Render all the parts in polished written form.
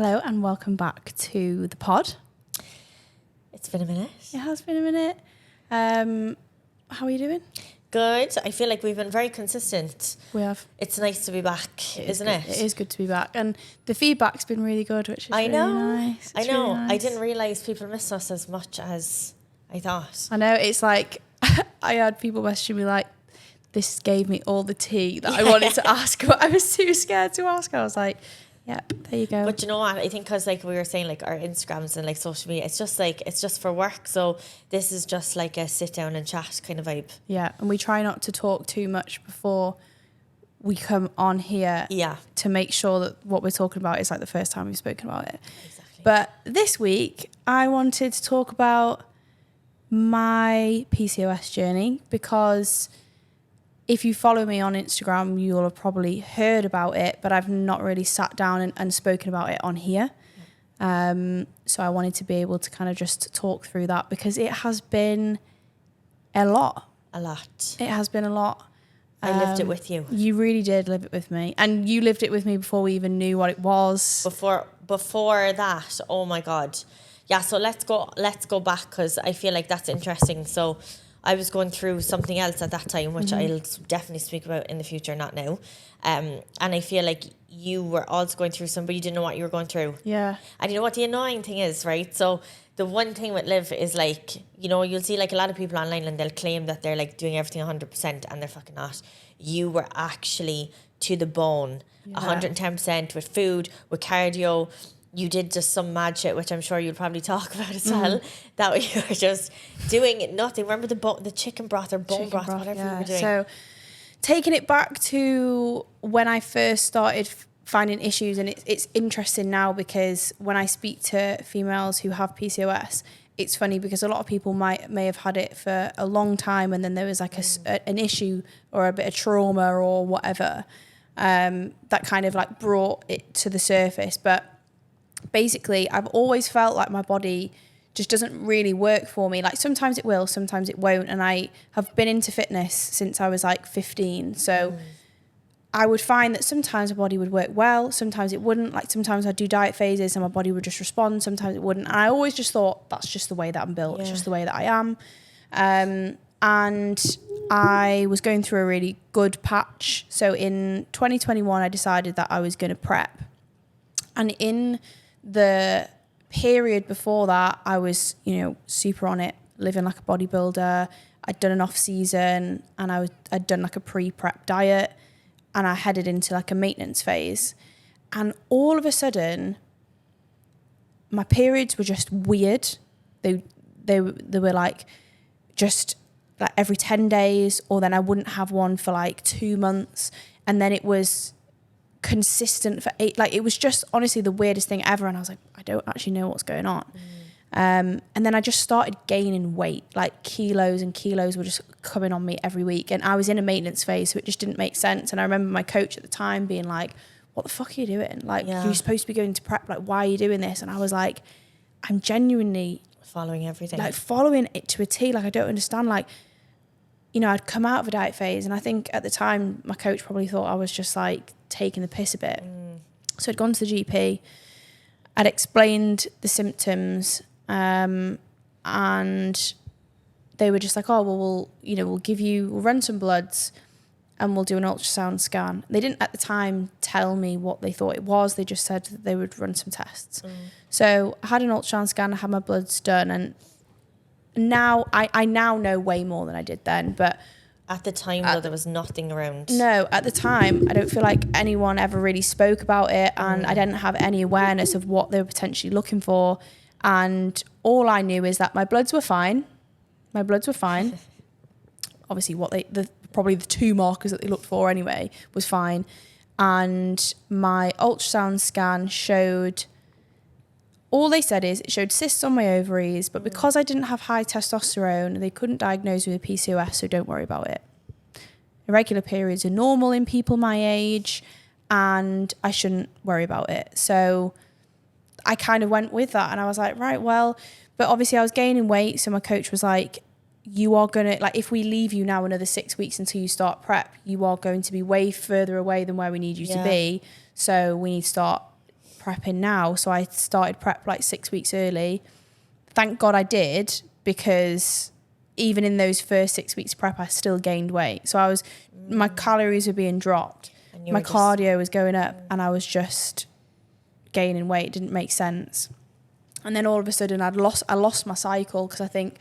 Hello and welcome back to the pod. It's been a minute. It has been a minute. How are you doing? Good. I feel like we've been very consistent. We have. It's nice to be back, isn't it? It is good to be back. And the feedback's been really good, which is really nice. I know. Really nice. I didn't realise people miss us as much as I thought. I know. It's like, I had people messaging me like, this gave me all the tea that I wanted to ask, but I was too scared to ask. I was like, yep, there you go. But you know what? I think because like we were saying, like our Instagrams and like social media, it's just for work. So this is just like a sit down and chat kind of vibe. Yeah, and we try not to talk too much before we come on here. Yeah. To make sure that what we're talking about is like the first time we've spoken about it. Exactly. But this week I wanted to talk about my PCOS journey because if you follow me on Instagram, you'll have probably heard about it, but I've not really sat down and spoken about it on here. So I wanted to be able to kind of just talk through that because it has been a lot. A lot. It has been a lot. I lived it with you. You really did live it with me. And you lived it with me before we even knew what it was. Before that, oh my God. Yeah, so let's go back because I feel like that's interesting. So I was going through something else at that time, which I'll definitely speak about in the future, not now. And I feel like you were also going through something, but you didn't know what you were going through. Yeah. And you know what the annoying thing is, right? So the one thing with Liv is like, you know, you'll see like a lot of people online and they'll claim that they're like doing everything 100% and they're fucking not. You were actually to the bone, 110% with food, with cardio. You did just some mad shit, which I'm sure you'll probably talk about as well, that you were just doing nothing. Remember the chicken broth or bone broth, whatever you were doing. So taking it back to when I first started finding issues, and it's interesting now because when I speak to females who have PCOS, it's funny because a lot of people may have had it for a long time and then there was like an issue or a bit of trauma or whatever that kind of like brought it to the surface. But basically, I've always felt like my body just doesn't really work for me. Like sometimes it will, sometimes it won't. And I have been into fitness since I was like 15. So I would find that sometimes my body would work well, sometimes it wouldn't. Like sometimes I'd do diet phases and my body would just respond, sometimes it wouldn't. And I always just thought that's just the way that I'm built. It's just the way that I am. And I was going through a really good patch. So in 2021, I decided that I was going to prep. And in the period before that, I was, super on it, living like a bodybuilder. I'd done an off season and I'd done like a pre-prep diet and I headed into like a maintenance phase. And all of a sudden, my periods were just weird. They were like just like every 10 days, or then I wouldn't have one for like 2 months. And then it was consistent for 8, like it was just honestly the weirdest thing ever. And I was like, I don't actually know what's going on. And then I just started gaining weight, like kilos and kilos were just coming on me every week. And I was in a maintenance phase, so it just didn't make sense. And I remember my coach at the time being like, what the fuck are you doing? Like, you're supposed to be going to prep. Like, why are you doing this? And I was like, I'm genuinely following everything. Like following it to a T. Like, I don't understand. Like, I'd come out of a diet phase. And I think at the time, my coach probably thought I was just like taking the piss a bit. So I'd gone to the GP. I'd explained the symptoms. And they were just like, oh, well, we'll run some bloods and we'll do an ultrasound scan. They didn't at the time tell me what they thought it was. They just said that they would run some tests. So I had an ultrasound scan, I had my bloods done. And now I now know way more than I did then. But at the time, though, there was nothing around. No, at the time, I don't feel like anyone ever really spoke about it. And I didn't have any awareness of what they were potentially looking for. And all I knew is that my bloods were fine. Obviously, probably the 2 markers that they looked for anyway was fine. And my ultrasound scan showed, all they said is it showed cysts on my ovaries, but because I didn't have high testosterone, they couldn't diagnose me with PCOS, so don't worry about it. Irregular periods are normal in people my age, and I shouldn't worry about it. So I kind of went with that and I was like, right, well, but obviously I was gaining weight. So my coach was like, you are going to, like, if we leave you now another 6 weeks until you start prep, you are going to be way further away than where we need you to be. So we need to start prepping now. So I started prep like 6 weeks early. Thank God I did, because even in those first 6 weeks prep, I still gained weight. So my calories were being dropped. My cardio was going up and I was just gaining weight. It didn't make sense. And then all of a sudden I lost my cycle, because I think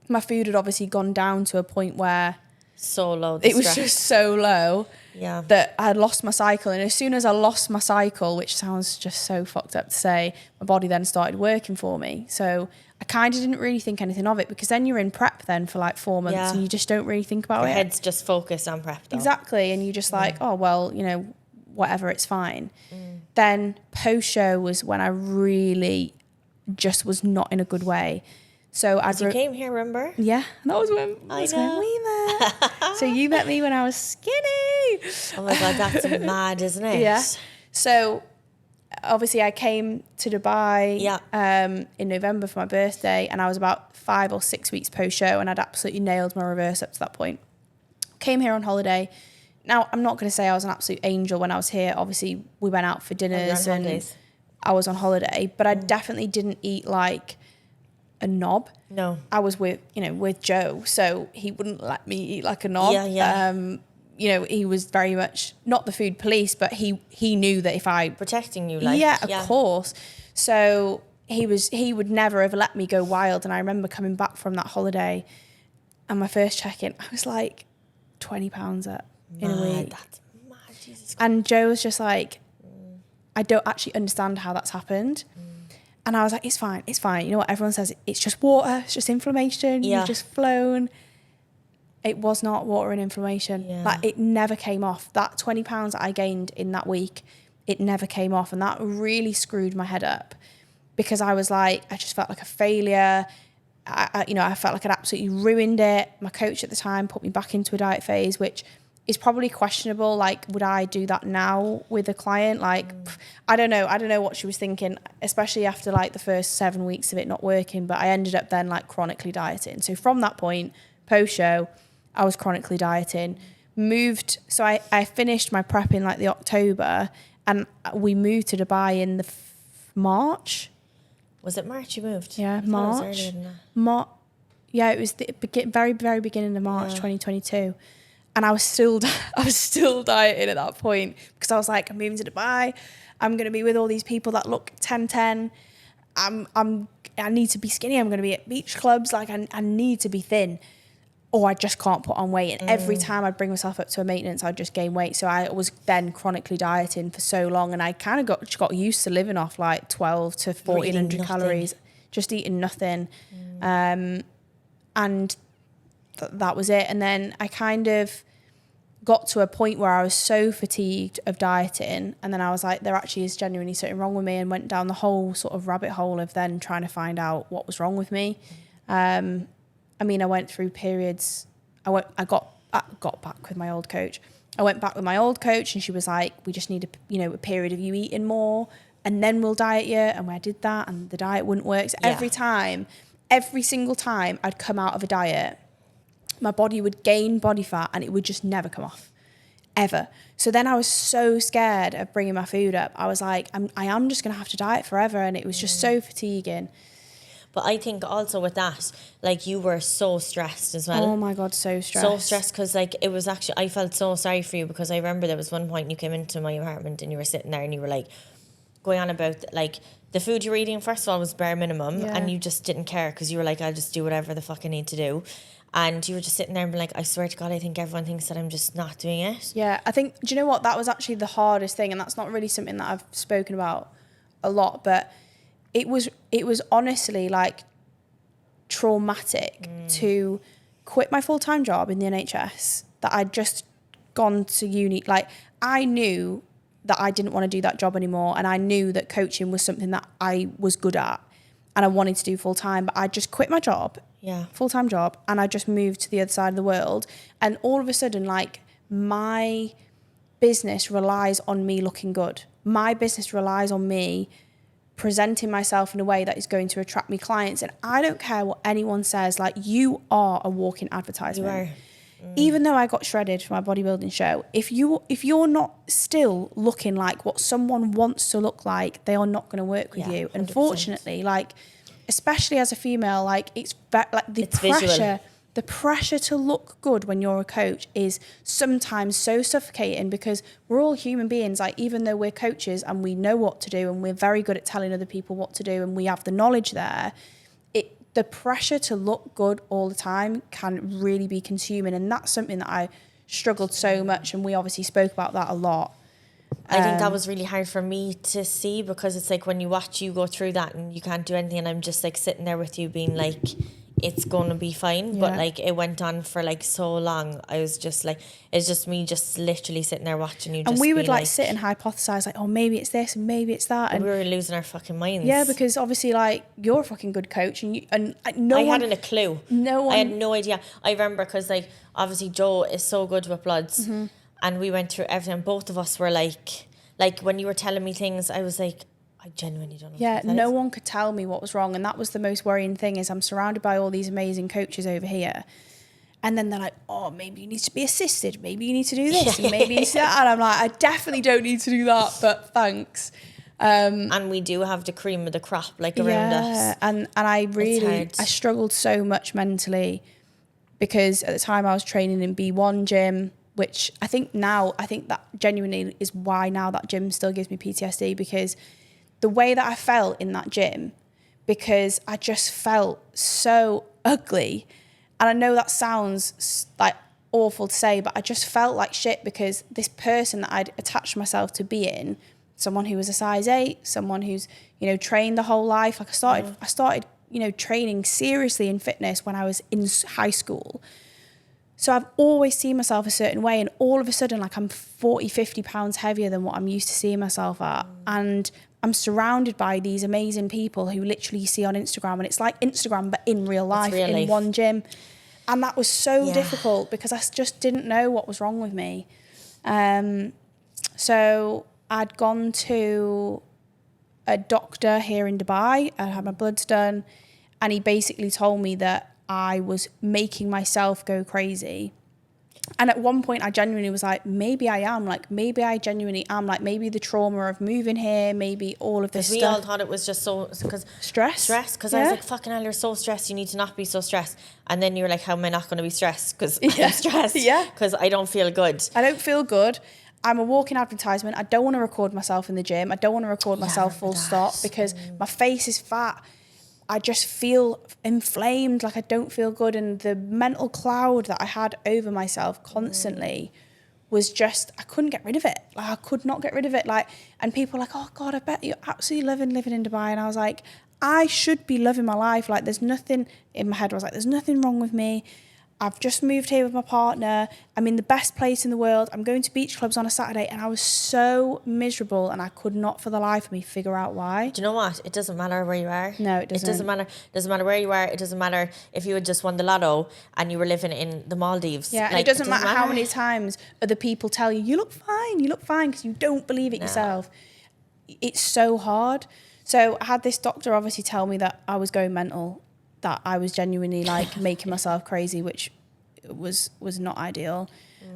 my food had obviously gone down to a point where so low. It was just so low that I had lost my cycle. And as soon as I lost my cycle, which sounds just so fucked up to say, my body then started working for me. So I kind of didn't really think anything of it, because then you're in prep then for like 4 months and you just don't really think about it. Your head's just focused on prep though. Exactly. And you're just like, oh, well, you know, whatever, it's fine. Then post-show was when I really just was not in a good way. So you came here, remember? Yeah, that was when we met. So you met me when I was skinny. Oh my God, that's mad, isn't it? Yeah. So obviously I came to Dubai in November for my birthday, and I was about 5 or 6 weeks post-show, and I'd absolutely nailed my reverse up to that point. Came here on holiday. Now, I'm not going to say I was an absolute angel when I was here. Obviously, we went out for dinners and I was on holiday, but I definitely didn't eat like a knob. No. I was with Joe, so he wouldn't let me eat like a knob. You know, he was very much not the food police, but he knew that if I protecting you, like of course. So he would never have let me go wild. And I remember coming back from that holiday, and my first check-in, I was like 20 pounds up in a week. That's mad, Jesus. And Joe was just like, I don't actually understand how that's happened. And I was like, it's fine. You know what everyone says? It's just water. It's just inflammation. You've just flown. It was not water and inflammation. Yeah. Like, it never came off. That 20 pounds that I gained in that week, it never came off. And that really screwed my head up, because I was like, I just felt like a failure. I felt like I'd absolutely ruined it. My coach at the time put me back into a diet phase, which is probably questionable. Like, would I do that now with a client? Like, I don't know. I don't know what she was thinking, especially after like the first 7 weeks of it not working. But I ended up then like chronically dieting. So from that point, post-show, I was chronically dieting. So I finished my prep in like the October, and we moved to Dubai in the March. Was it March you moved? Yeah, March. Yeah, it was the very, very beginning of March 2022. And I was still dieting at that point, because I was like, I'm moving to Dubai. I'm going to be with all these people that look 10-10. I need to be skinny. I'm going to be at beach clubs. Like, I need to be thin, or I just can't put on weight. And every time I'd bring myself up to a maintenance, I'd just gain weight. So I was then chronically dieting for so long, and I kind of got used to living off like 12 to 1400 calories, just eating nothing. And that was it. And then I kind of got to a point where I was so fatigued of dieting, and then I was like, there actually is genuinely something wrong with me, and went down the whole sort of rabbit hole of then trying to find out what was wrong with me. I mean, I went through periods. I got back with my old coach. I went back with my old coach, and she was like, we just need a period of you eating more, and then we'll diet you. And I did that, and the diet wouldn't work. So every single time I'd come out of a diet, my body would gain body fat, and it would just never come off, ever. So then I was so scared of bringing my food up. I was like, I am just going to have to diet forever. And it was just so fatiguing. But I think also with that, like, you were so stressed as well. Oh my God, so stressed. So stressed, because like, it was actually, I felt so sorry for you, because I remember there was one point you came into my apartment and you were sitting there and you were like going on about like the food you were eating, first of all, was bare minimum, and you just didn't care, because you were like, I'll just do whatever the fuck I need to do. And you were just sitting there and being like, I swear to God, I think everyone thinks that I'm just not doing it. Yeah, I think, do you know what? That was actually the hardest thing. And that's not really something that I've spoken about a lot, but it was honestly like traumatic to quit my full-time job in the NHS that I'd just gone to uni. Like, I knew that I didn't want to do that job anymore, and I knew that coaching was something that I was good at and I wanted to do full-time, but I just quit my job, full-time job, and I just moved to the other side of the world. And all of a sudden, like, my business relies on me looking good. My business relies on me presenting myself in a way that is going to attract me clients. And I don't care what anyone says, like, you are a walking advertisement. You are. even though I got shredded for my bodybuilding show, if you're not still looking like what someone wants to look like, they are not going to work with you. 100%. Unfortunately, like, especially as a female, like it's pressure. The pressure to look good when you're a coach is sometimes so suffocating, because we're all human beings. Like, even though we're coaches and we know what to do and we're very good at telling other people what to do and we have the knowledge there, the pressure to look good all the time can really be consuming. And that's something that I struggled so much. And we obviously spoke about that a lot. I think that was really hard for me to see, because it's like when you watch you go through that and you can't do anything, and I'm just like sitting there with you being like, it's going to be fine. But like, it went on for like so long. I was just like, it's just me just literally sitting there watching you. And we would like sit and hypothesize, like, oh, maybe it's this and maybe it's that. And we were losing our fucking minds. Yeah, because obviously, like, you're a fucking good coach, and I hadn't a clue. I had no idea. I remember because, like, obviously Joe is so good with bloods, and we went through everything. Both of us were like when you were telling me things, I was like, I genuinely don't know. Yeah, no one could tell me what was wrong. And that was the most worrying thing, is I'm surrounded by all these amazing coaches over here. And then they're like, oh, maybe you need to be assisted. Maybe you need to do this. And maybe you need to do that. And I'm like, I definitely don't need to do that, but thanks. And we do have the cream of the crop, like, around us. And I struggled so much mentally, because at the time I was training in B1 gym, which I think that genuinely is why now that gym still gives me PTSD, because the way that I felt in that gym, because I just felt so ugly. And I know that sounds like awful to say, but I just felt like shit, because this person that I'd attached myself to being, someone who was a size 8, someone who's, you know, trained the whole life. Like, I started, you know, training seriously in fitness when I was in high school. So I've always seen myself a certain way, and all of a sudden, like, I'm 40, 50 pounds heavier than what I'm used to seeing myself at. And I'm surrounded by these amazing people who literally you see on Instagram, and it's like Instagram, but in real life, in one gym. And that was so difficult, because I just didn't know what was wrong with me. So I'd gone to a doctor here in Dubai. I had my bloods done, and he basically told me that I was making myself go crazy. And at one point I genuinely was like, maybe I am, like, maybe I genuinely am, like, maybe the trauma of moving here, maybe all of this stuff. We all thought it was just so, because stress, because I was like, fucking hell, you're so stressed, you need to not be so stressed. And then you're like, how am I not going to be stressed? Because I'm stressed, because I don't feel good. I'm a walking advertisement. I don't want to record myself in the gym. I don't want to record myself full stop, because my face is fat. I just feel inflamed, like I don't feel good. And the mental cloud that I had over myself constantly was just, I couldn't get rid of it. Like, I could not get rid of it. Like, and people were like, oh God, I bet you're absolutely loving living in Dubai. And I was like, I should be loving my life. Like, there's nothing in my head. I was like, there's nothing wrong with me. I've just moved here with my partner. I'm in the best place in the world. I'm going to beach clubs on a Saturday. And I was so miserable, and I could not for the life of me figure out why. Do you know what? It doesn't matter where you are. No, it doesn't. It doesn't matter. It doesn't matter where you are. It doesn't matter if you had just won the lotto and you were living in the Maldives. Yeah, like, it doesn't matter how many times other people tell you, you look fine, because you don't believe it yourself. It's so hard. So I had this doctor obviously tell me that I was going mental, that I was genuinely like making myself crazy, which was not ideal.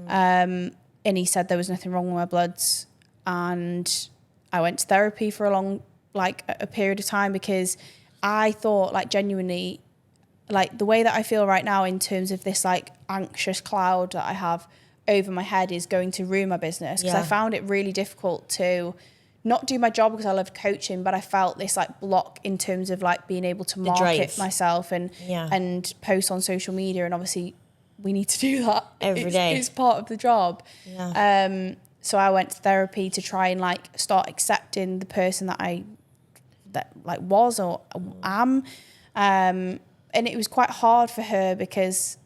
And he said there was nothing wrong with my bloods, and I went to therapy for a period of time, because I thought, like, genuinely, like, the way that I feel right now in terms of this like anxious cloud that I have over my head is going to ruin my business, because I found it really difficult to not do my job, because I loved coaching, but I felt this like block in terms of like being able to market myself and post on social media. And obviously we need to do that every day. It's part of the job. So I went to therapy to try and like start accepting the person that was or am. And it was quite hard for her, because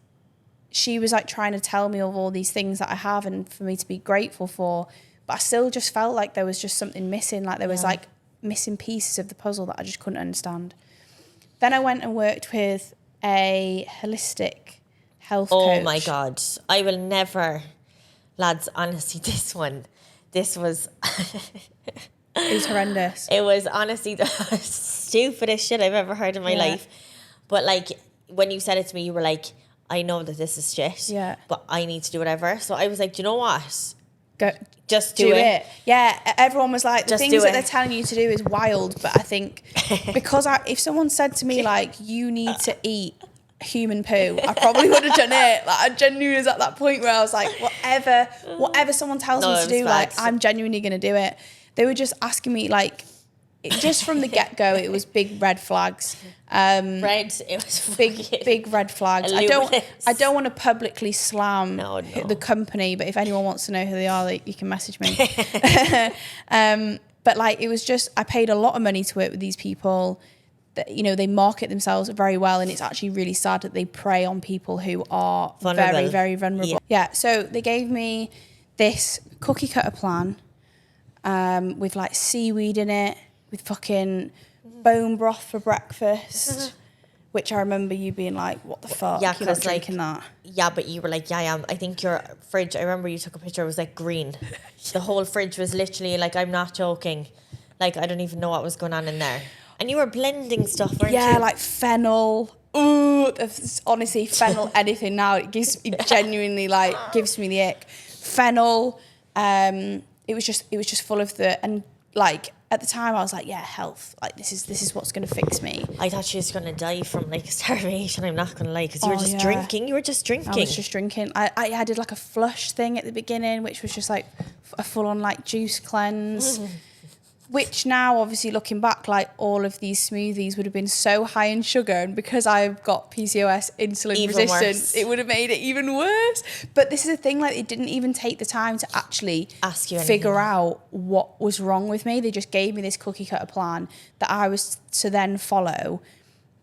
she was like trying to tell me of all these things that I have and for me to be grateful for. But I still just felt like there was just something missing. Like there was like missing pieces of the puzzle that I just couldn't understand. Then I went and worked with a holistic health coach. Oh my God. I will never, lads, honestly, this was... It was horrendous. It was honestly the stupidest shit I've ever heard in my life. But like, when you said it to me, you were like, I know that this is shit. Yeah. But I need to do whatever. So I was like, do you know what? Go. Just do it. Yeah, everyone was like, the Just things do that it. they're telling you to do is wild. But I think because if someone said to me, like, you need to eat human poo, I probably would have done it. Like, I genuinely was at that point where I was like, whatever someone tells me to do, like, I'm genuinely going to do it. They were just asking me, like, just from the get-go, it was big red flags. It was big red flags. I don't want to publicly slam the company, but if anyone wants to know who they are, you can message me. But like, it was just, I paid a lot of money to work with these people that, you know, they market themselves very well, and it's actually really sad that they prey on people who are vulnerable. Very, very vulnerable. Yeah. So they gave me this cookie cutter plan with like seaweed in it, with fucking bone broth for breakfast, which I remember you being like, what the fuck? Yeah, you're not drinking that. Yeah, but you were like, yeah, I think your fridge, I remember you took a picture, it was like green. The whole fridge was literally like, I'm not joking. Like, I don't even know what was going on in there. And you were blending stuff, weren't you? Yeah, like fennel. Ooh, honestly, fennel, anything now, it genuinely like gives me the ick. Fennel, it was just full of and like, at the time I was like, yeah, health, like this is what's going to fix me. I thought she was going to die from like starvation, I'm not going to lie, because you were just drinking. I was just drinking. I did like a flush thing at the beginning, which was just like a full on like juice cleanse. Which now, obviously, looking back, like all of these smoothies would have been so high in sugar, and because I've got PCOS, insulin resistance, it would have made it even worse. But this is the thing, like, they didn't even take the time to actually ask you figure out what was wrong with me. They just gave me this cookie cutter plan that I was to then follow.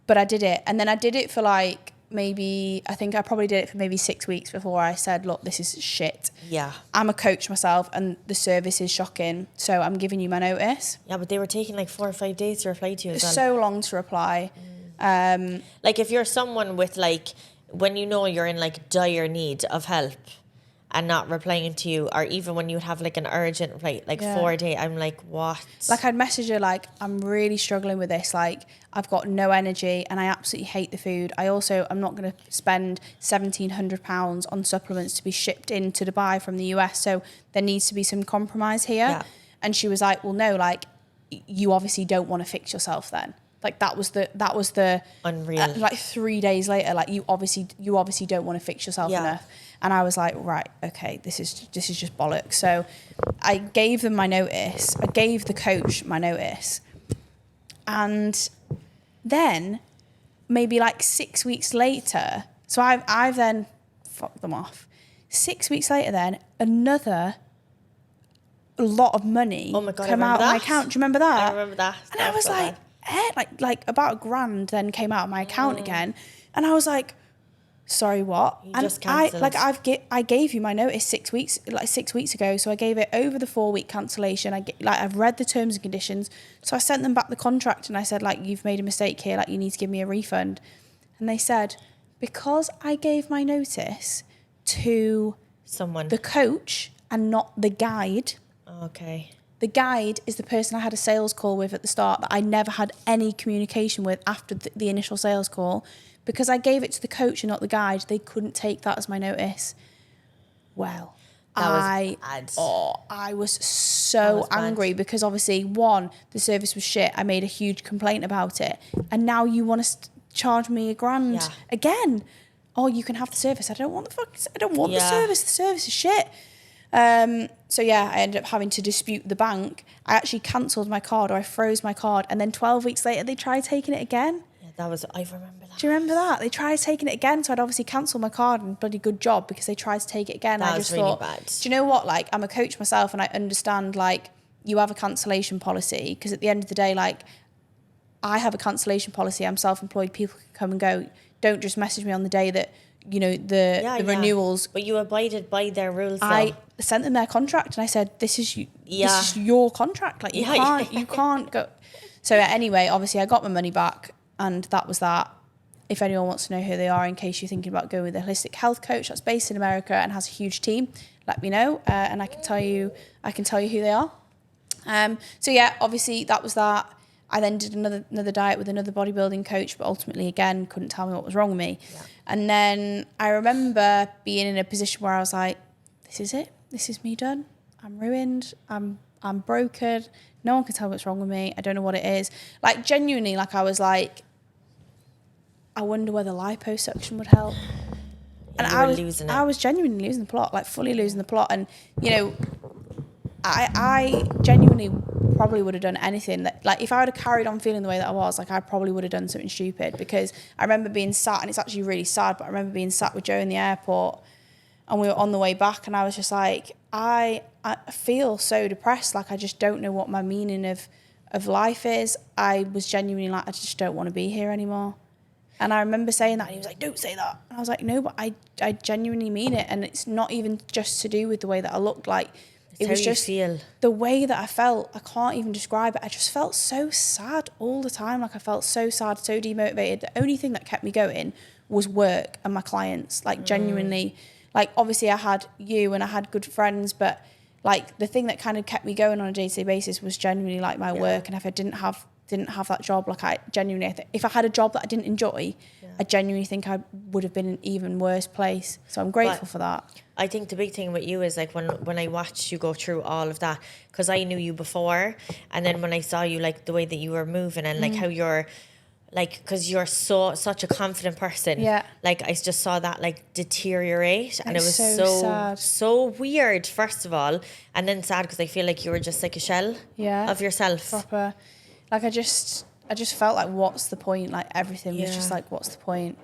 But I did it, and then I did it for like I think I probably did it for maybe 6 weeks before I said, look, this is shit. Yeah. I'm a coach myself and the service is shocking, so I'm giving you my notice. Yeah, but they were taking like 4 or 5 days to reply to you as well. So long to reply. Like, if you're someone with like, when you know you're in like dire need of help and not replying to you, or even when you would have like an urgent reply, like 4 days, I'm like, what? Like, I'd message her like, I'm really struggling with this, like I've got no energy and I absolutely hate the food. I'm not going to spend £1,700 on supplements to be shipped into Dubai from the US, so there needs to be some compromise here. Yeah. And she was like, well, no, like, you obviously don't want to fix yourself then. Like, that was the unreal. Like 3 days later, like, you obviously don't want to fix yourself enough. And I was like, right, okay, this is just bollocks. So I gave them my notice. I gave the coach my notice. And then maybe like 6 weeks later, so I've then fucked them off. 6 weeks later then, another lot of money came out of my account. Do you remember that? I remember that. And I was like, like about £1,000 then came out of my account again. And I was like, sorry, what? You just cancelled. I gave you my notice 6 weeks ago, so I gave it over the 4 week cancellation. I've read the terms and conditions, so I sent them back the contract and I said, like, you've made a mistake here, like, you need to give me a refund. And they said, because I gave my notice to the coach and not the guide. Okay. The guide is the person I had a sales call with at the start that I never had any communication with after the initial sales call. Because I gave it to the coach and not the guide, they couldn't take that as my notice. Well, I was so angry because obviously, one, the service was shit. I made a huge complaint about it. And now you want to charge me £1,000 again. Oh, you can have the service. I don't want the service. The service is shit. So yeah, I ended up having to dispute the bank. I actually cancelled my card, or I froze my card. And then 12 weeks later, they tried taking it again. I remember that. Do you remember that? They tried taking it again, so I'd obviously cancelled my card, and bloody good job, because they tried to take it again. That I just was really thought, bad. do you know what? Like, I'm a coach myself, and I understand, like, you have a cancellation policy, because at the end of the day, like, I have a cancellation policy. I'm self-employed. People can come and go. Don't just message me on the day that, you know, the renewals. But you abided by their rules. I sent them their contract, and I said, this is your contract. Like, you can't go. So anyway, obviously, I got my money back, and that was that. If anyone wants to know who they are, in case you're thinking about going with a holistic health coach that's based in America and has a huge team, let me know, and I can tell you who they are. So yeah, obviously that was that. I then did another diet with another bodybuilding coach, but ultimately, again, couldn't tell me what was wrong with me. Yeah. And then I remember being in a position where I was like, this is it. This is me done. I'm ruined. I'm broken. No one can tell me what's wrong with me. I don't know what it is. Like, genuinely, like, I was like, I wonder whether liposuction would help. And I was genuinely losing the plot, like fully losing the plot. And, you know, I genuinely probably would have done anything that, like, if I would have carried on feeling the way that I was, like, I probably would have done something stupid. Because I remember being sat, and it's actually really sad, but I remember being sat with Joe in the airport, and we were on the way back, and I was just like, I feel so depressed. Like, I just don't know what my meaning of life is. I was genuinely like, I just don't want to be here anymore. And I remember saying that, and he was like, don't say that. And I was like, no, but I genuinely mean it. And it's not even just to do with the way that I looked. Like, it was just the way that I felt. I can't even describe it. I just felt so sad all the time. Like, I felt so sad, so demotivated. The only thing that kept me going was work and my clients. Like, genuinely, like, obviously I had you and I had good friends, but like, the thing that kind of kept me going on a day-to-day basis was genuinely like my work. And if I didn't have that job, like, I genuinely, if I had a job that I didn't enjoy, I genuinely think I would have been in an even worse place. So I'm grateful for that. I think the big thing with you is, like, when I watched you go through all of that, because I knew you before, and then when I saw you, like, the way that you were moving and like how you're, like, because you're such a confident person, like, I just saw that, like, deteriorate, and it was so weird, first of all, and then sad because I feel like you were just like a shell of yourself. Proper. Like, I just felt like, what's the point? Like, everything was just like, what's the point?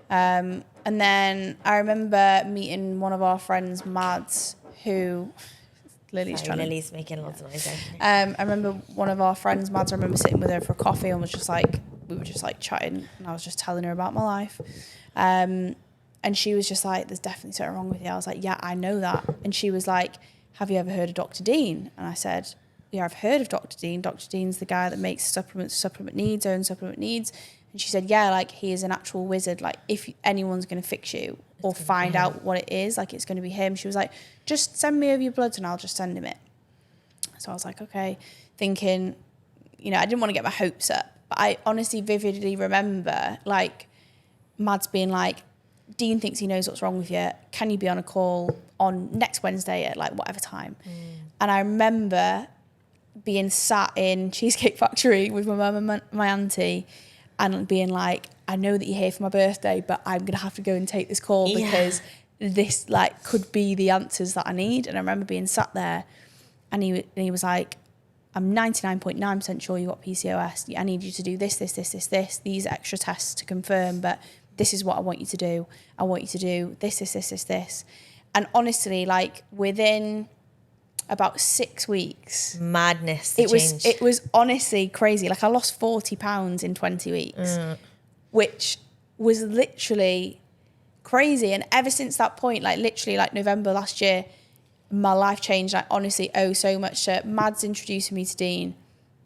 And then I remember meeting one of our friends, Mads, who Lily's making lots of noise. I remember one of our friends, Mads, I remember sitting with her for a coffee and we were just like chatting, and I was just telling her about my life. And she was just like, there's definitely something wrong with you. I was like, yeah, I know that. And she was like, have you ever heard of Dr. Dean? And I said, yeah, I've heard of Dr. Dean. Dr. Dean's the guy that makes supplement needs. And she said, yeah, like, he is an actual wizard. Like, if anyone's going to fix you or find out what it is, like, it's going to be him. She was like, just send me over your bloods and I'll just send him it. So I was like, okay, thinking, you know, I didn't want to get my hopes up, but I honestly vividly remember, like, Mads being like, Dean thinks he knows what's wrong with you. Can you be on a call on next Wednesday at, like, whatever time? And I remember being sat in Cheesecake Factory with my mum and my auntie, and being like, I know that you're here for my birthday, but I'm going to have to go and take this call because this, like, could be the answers that I need. And I remember being sat there, and he was like, I'm 99.9% sure you got PCOS. I need you to do this, these extra tests to confirm, but this is what I want you to do. I want you to do this. And honestly, like, within about 6 weeks, madness. It was honestly crazy. Like, I lost 40 pounds in 20 weeks, which was literally crazy. And ever since that point, like, literally, like, November last year, my life changed. Like, honestly, so much. Mads introducing me to Dean,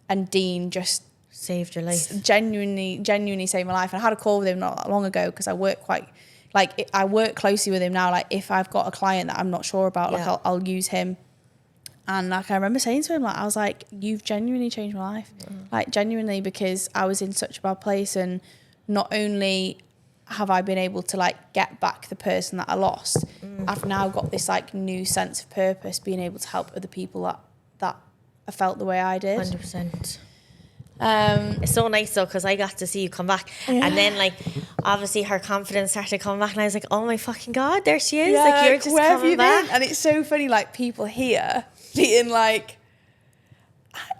and Dean just saved your life. Genuinely saved my life. And I had a call with him not that long ago, because I work I work closely with him now. Like, if I've got a client that I'm not sure about, like, I'll use him. And, like, I remember saying to him, like, I was like, you've genuinely changed my life. Like, genuinely, because I was in such a bad place, and not only have I been able to, like, get back the person that I lost, I've now got this, like, new sense of purpose, being able to help other people that I felt the way I did. 100%. It's so nice though, because I got to see you come back, and then, like, obviously her confidence started coming back, and I was like, oh my fucking god, there she is. Like, you're just where coming back. Been? And it's so funny, like, people here being like,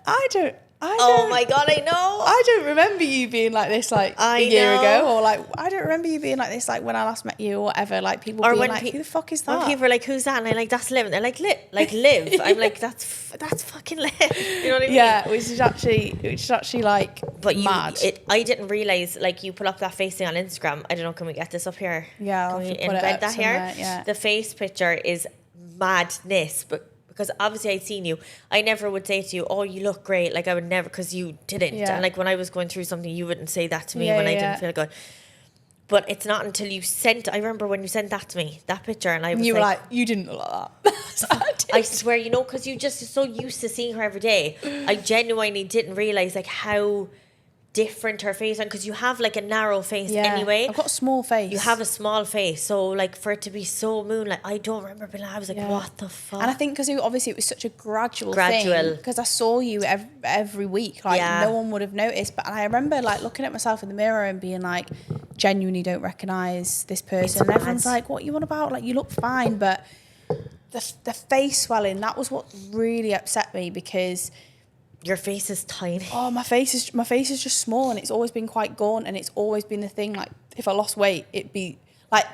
I don't oh my god, I know. I don't remember you being like this, like, a year ago, or like, I don't remember you being like this, like, when I last met you, or whatever. Like, people or being like, who the fuck is that? When people are like, who's that? And I'm like, that's Liv. And they're like, Liv. I'm like, that's fucking Liv. You know what I mean? Yeah, which is actually like, but mad. I didn't realise, like, you put up that face thing on Instagram. I don't know, can we get this up here? Yeah, can we embed that here? Yeah. The face picture is madness, but because obviously I'd seen you, I never would say to you, oh, you look great. Like, I would never, because you didn't. And, like, when I was going through something, you wouldn't say that to me when I didn't feel good. But it's not until you I remember when you sent that to me, that picture, and I was You were like, you didn't look like that. I swear, you know, because you just are so used to seeing her every day. I genuinely didn't realize like how different her face, and because you have like a narrow face anyway. I've got a small face. You have a small face, so like for it to be so moonlight, I don't remember being like, I was like, what the fuck? And I think because obviously it was such a gradual thing, because I saw you every week, like no one would have noticed. But I remember like looking at myself in the mirror and being like, genuinely don't recognize this person. And everyone's like, what are you on about? Like, you look fine. But the face swelling, that was what really upset me, because your face is tiny. Oh, my face is just small, and it's always been quite gaunt, and it's always been the thing. Like, if I lost weight, it'd be like,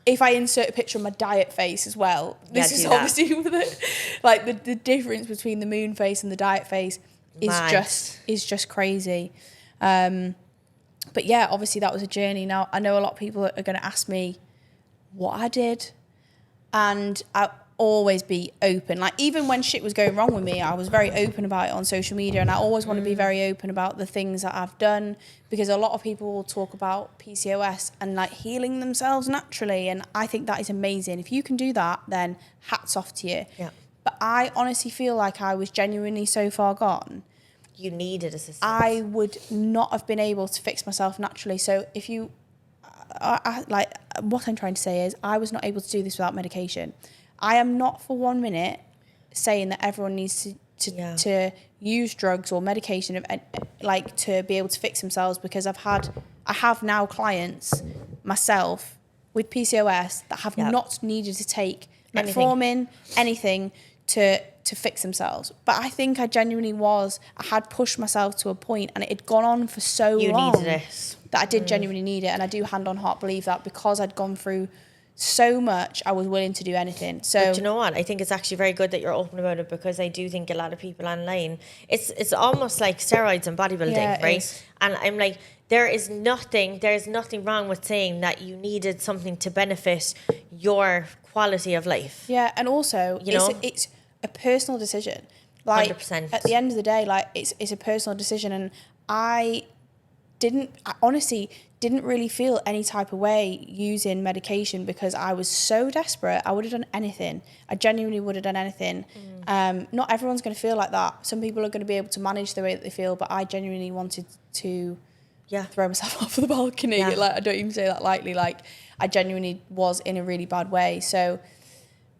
if I insert a picture of my diet face as well. This is obviously the difference between the moon face and the diet face is just crazy. But yeah, obviously that was a journey. Now I know a lot of people are going to ask me what I did, and I always be open. Like, even when shit was going wrong with me, I was very open about it on social media, and I always want to be very open about the things that I've done, because a lot of people will talk about PCOS and like healing themselves naturally, and I think that is amazing. If you can do that, then hats off to you. Yeah. But I honestly feel like I was genuinely so far gone. You needed assistance. I would not have been able to fix myself naturally. So if you, like, what I'm trying to say is, I was not able to do this without medication. I am not for 1 minute saying that everyone needs to use drugs or medication like to be able to fix themselves, because I have now clients myself with PCOS that have not needed to take metformin, anything to fix themselves. But I think I had pushed myself to a point, and it had gone on for so long. You needed it. That I did genuinely need it, and I do hand on heart believe that, because I'd gone through so much, I was willing to do anything. So, but you know what? I think it's actually very good that you're open about it, because I do think a lot of people online, it's almost like steroids and bodybuilding, right? Is. And I'm like, there's nothing wrong with saying that you needed something to benefit your quality of life. Yeah, and also, it's a personal decision. Like, 100%. At the end of the day, like, it's a personal decision, and I honestly didn't really feel any type of way using medication, because I was so desperate. I would have done anything. I genuinely would have done anything. Not everyone's going to feel like that. Some people are going to be able to manage the way that they feel, but I genuinely wanted to throw myself off the balcony. Yeah. Like, I don't even say that lightly. Like, I genuinely was in a really bad way. So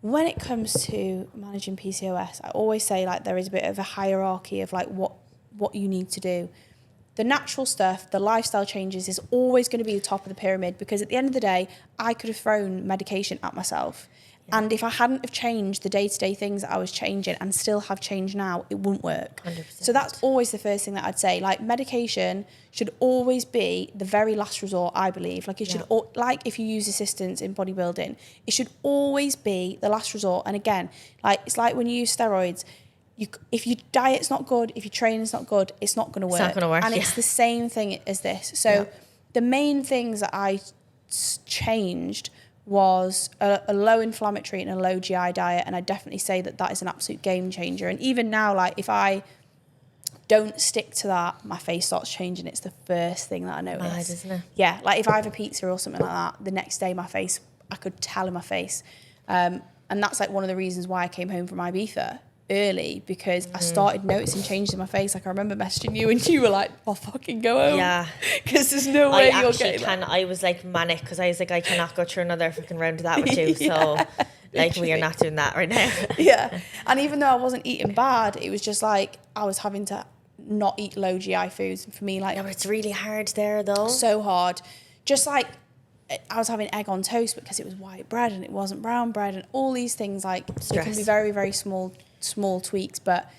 when it comes to managing PCOS, I always say, like, there is a bit of a hierarchy of like what you need to do. The natural stuff, the lifestyle changes, is always going to be the top of the pyramid, because at the end of the day, I could have thrown medication at myself. Yeah. And if I hadn't have changed the day-to-day things that I was changing, and still have changed now, it wouldn't work. 100%. So that's always the first thing that I'd say. Like, medication should always be the very last resort, I believe. Like, it should, like if you use assistance in bodybuilding, it should always be the last resort. And again, like, it's like when you use steroids, if your diet's not good, if your training's not good, it's not going to work. It's not going to work. And it's the same thing as this. So the main things that I changed was a low inflammatory and a low GI diet. And I definitely say that is an absolute game changer. And even now, like, if I don't stick to that, my face starts changing. It's the first thing that I notice. Mad, isn't it? Yeah, like if I have a pizza or something like that, the next day I could tell in my face. And that's like one of the reasons why I came home from Ibiza early, because I started noticing changes in my face. Like, I remember messaging you, and you were like, "I'll fucking go home." Yeah, because there's no way you're getting that. I was like manic, because I was like, I cannot go through another fucking round of that with you. So, like, we are not doing that right now. Yeah, and even though I wasn't eating bad, it was just like I was having to not eat low GI foods. And for me, like, but it's really hard there, though. So hard. Just like, I was having egg on toast because it was white bread and it wasn't brown bread, and all these things, like, it can be very, very small tweaks. But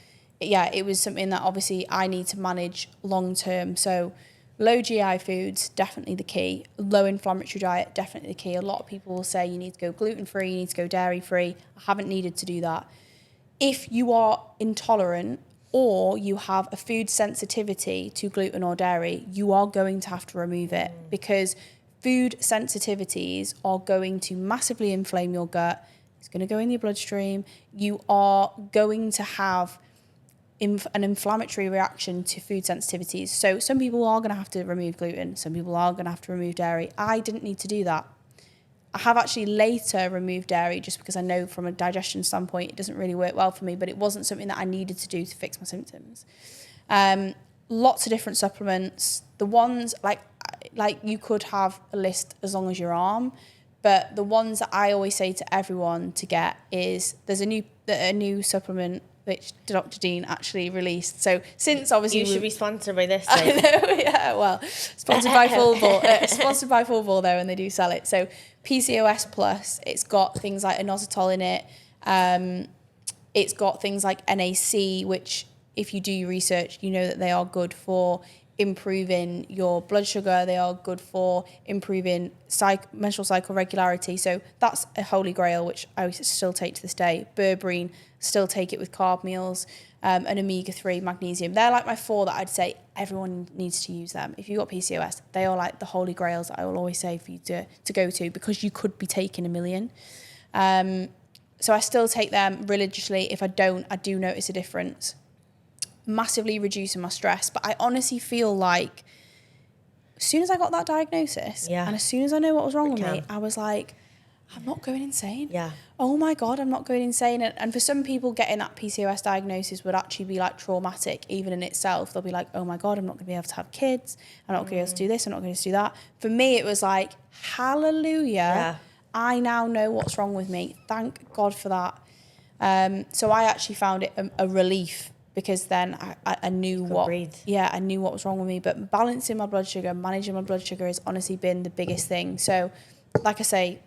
yeah, it was something that obviously I need to manage long term. So low GI foods, definitely the key. Low inflammatory diet, definitely the key. A lot of people will say you need to go gluten free, you need to go dairy free. I haven't needed to do that. If you are intolerant or you have a food sensitivity to gluten or dairy, you are going to have to remove it, because food sensitivities are going to massively inflame your gut. It's going to go in your bloodstream. You are going to have an inflammatory reaction to food sensitivities. So some people are going to have to remove gluten. Some people are going to have to remove dairy. I didn't need to do that. I have actually later removed dairy just because I know from a digestion standpoint it doesn't really work well for me, but it wasn't something that I needed to do to fix my symptoms. Lots of different supplements. The ones like you could have a list as long as your arm, but the ones that I always say to everyone to get is there's a new supplement which Dr. Dean actually released. So since obviously you should be sponsored by this. I know, yeah. Well, sponsored by Full Ball. Sponsored by Full Ball though, and they do sell it. So PCOS Plus, it's got things like inositol in it. It's got things like NAC, which if you do your research, you know that they are good for improving your blood sugar. They are good for improving menstrual cycle regularity. So that's a holy grail, which I still take to this day. Berberine, still take it with carb meals. And omega-3, magnesium. They're like my 4 that I'd say everyone needs to use them. If you've got PCOS, they are like the holy grails that I will always say for you to go to, because you could be taking a million. So I still take them religiously. If I don't, I do notice a difference. Massively reducing my stress. But I honestly feel like as soon as I got that diagnosis and as soon as I know what was wrong with me, I was like, I'm not going insane. Yeah. Oh my God, I'm not going insane. And for some people, getting that PCOS diagnosis would actually be like traumatic even in itself. They'll be like, oh my God, I'm not going to be able to have kids. I'm not going to be able to do this. I'm not going to do that. For me, it was like, hallelujah. Yeah. I now know what's wrong with me. Thank God for that. So I actually found it a relief, because then I knew I knew what was wrong with me. But balancing my blood sugar, managing my blood sugar has honestly been the biggest thing. So like I say,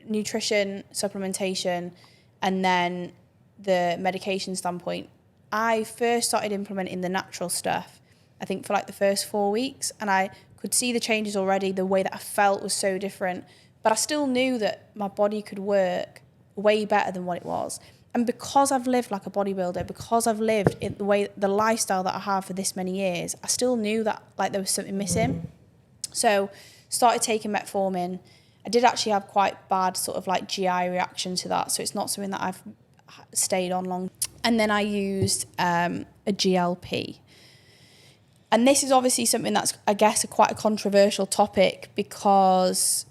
nutrition, supplementation, and then the medication standpoint. I first started implementing the natural stuff, I think for like the first 4 weeks, and I could see the changes already. The way that I felt was so different, but I still knew that my body could work way better than what it was. And because I've lived like a bodybuilder, because I've lived in the lifestyle that I have for this many years, I still knew that like there was something missing. So started taking metformin. I did actually have quite bad sort of like GI reaction to that. So it's not something that I've stayed on long. And then I used a GLP. And this is obviously something that's, I guess, quite a controversial topic, because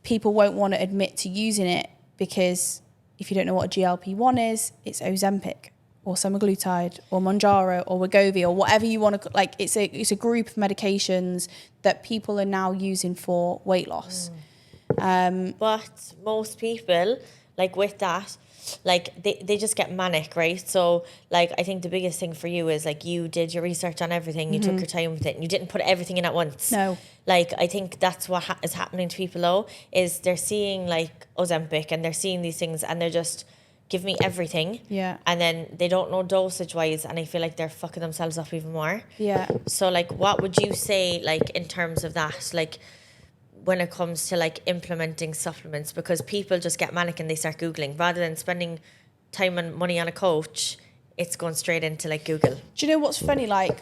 people won't want to admit to using it, because if you don't know what a GLP-1 is, it's Ozempic or semaglutide or Mounjaro or Wegovy or whatever you want to, like, it's a group of medications that people are now using for weight loss. But most people, like with that, like they just get manic, right? So like I think the biggest thing for you is like you did your research on everything, you took your time with it, and you didn't put everything in at once. No. Like I think that's what is happening to people though, is they're seeing like Ozempic and they're seeing these things and they're just, give me everything. Yeah. And then they don't know dosage wise, and I feel like they're fucking themselves up even more. Yeah. So like what would you say like in terms of that, like when it comes to like implementing supplements? Because people just get manic and they start Googling rather than spending time and money on a coach. It's going straight into like Google. Do you know what's funny? Like,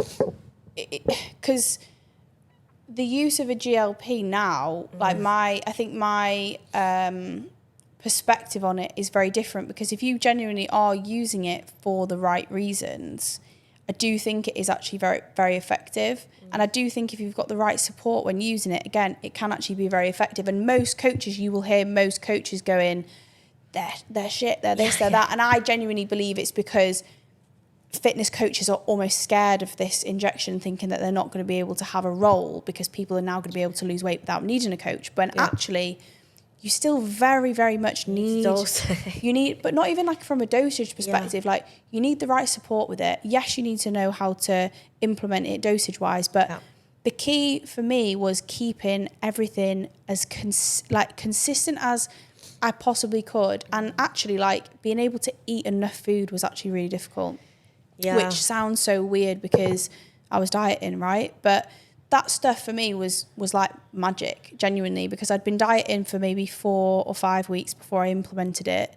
because the use of a GLP now, like I think my perspective on it is very different, because if you genuinely are using it for the right reasons, I do think it is actually very, very effective. And I do think if you've got the right support when using it, again, it can actually be very effective. And most coaches, you will hear most coaches going, they're shit, they're this, they're that. And I genuinely believe it's because fitness coaches are almost scared of this injection, thinking that they're not going to be able to have a role because people are now going to be able to lose weight without needing a coach. But actually, you still very, very much need, you need, but not even like from a dosage perspective, like you need the right support with it. Yes, you need to know how to implement it dosage wise, but the key for me was keeping everything as consistent as I possibly could. And actually like being able to eat enough food was actually really difficult, which sounds so weird because I was dieting, right? But that stuff for me was like magic, genuinely, because I'd been dieting for maybe 4 or 5 weeks before I implemented it.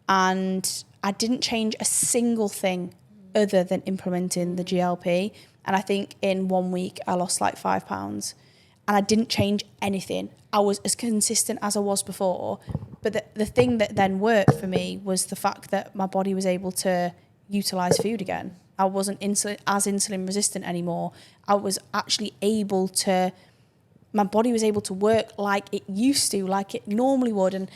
And I didn't change a single thing other than implementing the GLP. And I think in 1 week, I lost like 5 pounds. And I didn't change anything. I was as consistent as I was before. But the thing that then worked for me was the fact that my body was able to utilize food again. I wasn't as insulin resistant anymore. I was actually able to, my body was able to work like it used to, like it normally would. And,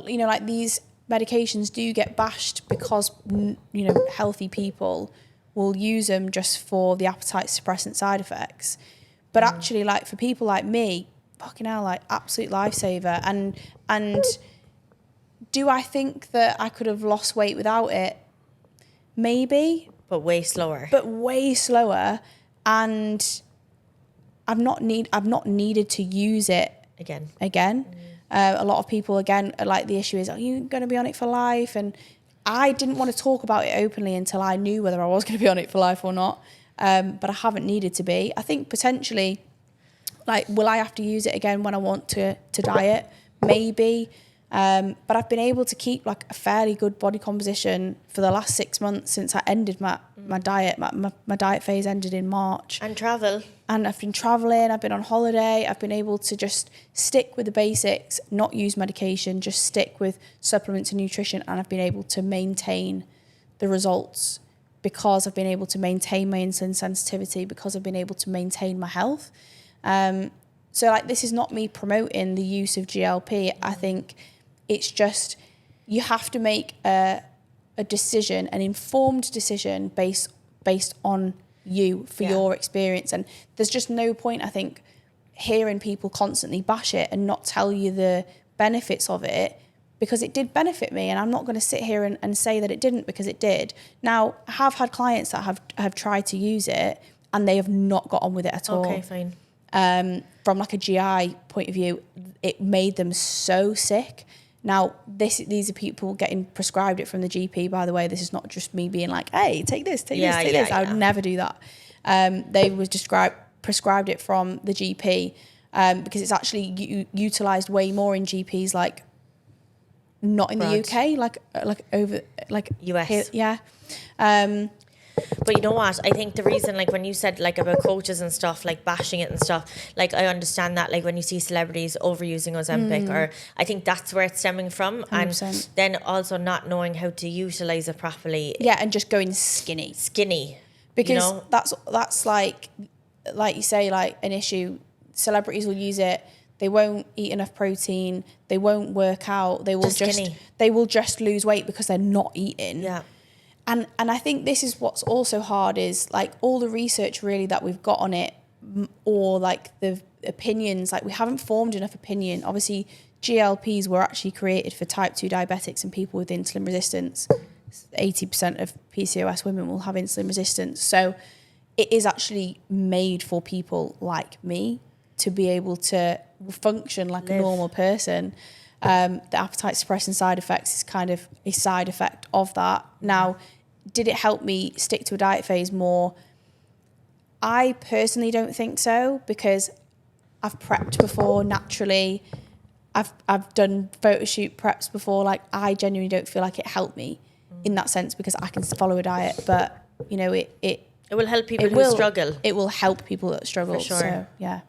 you know, like these medications do get bashed because, you know, healthy people will use them just for the appetite suppressant side effects. But actually, like for people like me, fucking hell, like absolute lifesaver. And do I think that I could have lost weight without it? Maybe. But way slower. And I've not needed to use it again. A lot of people again are like, the issue is, are you going to be on it for life? And I didn't want to talk about it openly until I knew whether I was going to be on it for life or not. But I haven't needed to be. I think potentially, like, will I have to use it again when I want to diet? Maybe. But I've been able to keep like a fairly good body composition for the last 6 months since I ended my diet. My diet phase ended in March. And travel. And I've been traveling, I've been on holiday, I've been able to just stick with the basics, not use medication, just stick with supplements and nutrition. And I've been able to maintain the results because I've been able to maintain my insulin sensitivity, because I've been able to maintain my health. So like, this is not me promoting the use of GLP. I think it's just, you have to make a decision, an informed decision based on you for your experience. And there's just no point, I think, hearing people constantly bash it and not tell you the benefits of it, because it did benefit me. And I'm not going to sit here and say that it didn't, because it did. Now, I have had clients that have tried to use it and they have not got on with it at all. Okay, fine. From like a GI point of view, it made them so sick. Now, these are people getting prescribed it from the GP, by the way. This is not just me being like, hey, take this. I would never do that. They was prescribed it from the GP because it's actually utilised way more in GPs, like not in the UK, like over, like US. Here, yeah. But you know what? I think the reason, like when you said like about coaches and stuff, like bashing it and stuff, like I understand that, like when you see celebrities overusing Ozempic, or I think that's where it's stemming from. 100%. And then also not knowing how to utilize it properly. Yeah, and just going skinny. Because you know? that's like you say, like an issue. Celebrities will use it. They won't eat enough protein. They won't work out. They will just lose weight because they're not eating. Yeah. And I think this is what's also hard, is like all the research really that we've got on it, or like the opinions, like we haven't formed enough opinion. Obviously, GLPs were actually created for type 2 diabetics and people with insulin resistance. 80% of PCOS women will have insulin resistance. So it is actually made for people like me to be able to function like a normal person. The appetite suppressing side effects is kind of a side effect of that. Now, did it help me stick to a diet phase more? I personally don't think so, because I've prepped before naturally. I've done photo shoot preps before. Like, I genuinely don't feel like it helped me in that sense, because I can follow a diet. But, you know, it will help people who struggle. It will help people that struggle. For sure. So, yeah.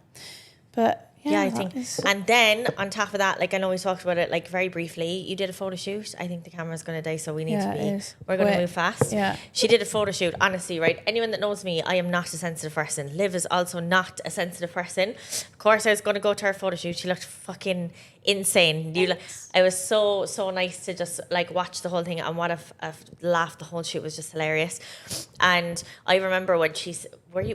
But yeah, I think. And then on top of that, like I know we talked about it like very briefly, you did a photo shoot. I think the camera's going to die, so we're going to move fast. Yeah. She did a photo shoot, honestly, right? Anyone that knows me, I am not a sensitive person. Liv is also not a sensitive person. Of course, I was going to go to her photo shoot. She looked fucking insane. I was so nice to just like watch the whole thing, and what I've laughed. The whole shoot was just hilarious. And I remember when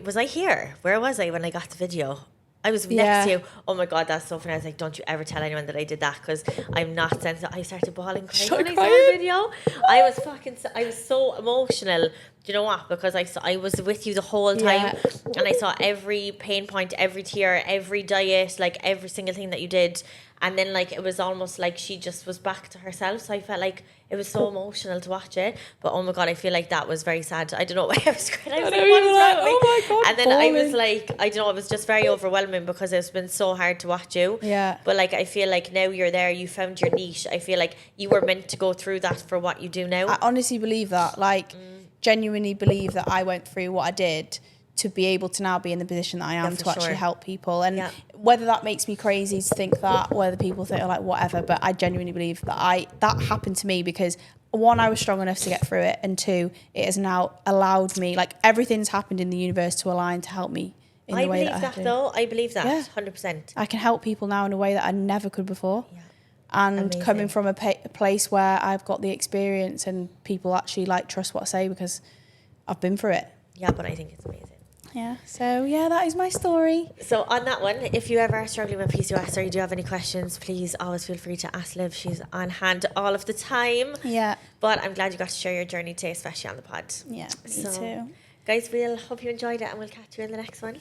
was I here? Where was I when I got the video? I was next to you. Oh my God, that's so funny. I was like, don't you ever tell anyone that I did that, because I'm not sensitive. I started bawling, crying when I saw the video. I was so emotional. Do you know what? Because I was with you the whole time, and I saw every pain point, every tear, every diet, like every single thing that you did. And then like it was almost like she just was back to herself. So I felt like it was so emotional to watch it. But oh my God, I feel like that was very sad. I don't know why I was crying. I was like, what is wrong with me? Oh my God, and then I was like, I don't know, it was just very overwhelming, because it's been so hard to watch you. Yeah. But like, I feel like now you're there, you found your niche. I feel like you were meant to go through that for what you do now. I honestly believe that. Like, genuinely believe that I went through what I did to be able to now be in the position that I am to actually help people. And whether that makes me crazy to think that, whether people think like whatever, but I genuinely believe that that happened to me because one, I was strong enough to get through it, and two, it has now allowed me, like everything's happened in the universe to align to help me in the way that I do. I believe that, Yeah. 100%. I can help people now in a way that I never could before. Yeah. And Amazing. coming from a place where I've got the experience and people actually like trust what I say because I've been through it. Yeah, but I think it's amazing. Yeah. So yeah, that is my story. So on that one, if you ever are struggling with PCOS or you do have any questions, please always feel free to ask Liv. She's on hand all of the time. Yeah. But I'm glad you got to share your journey today, especially on the pod. Yeah. Me So, too. guys, we'll hope you enjoyed it and we'll catch you in the next one.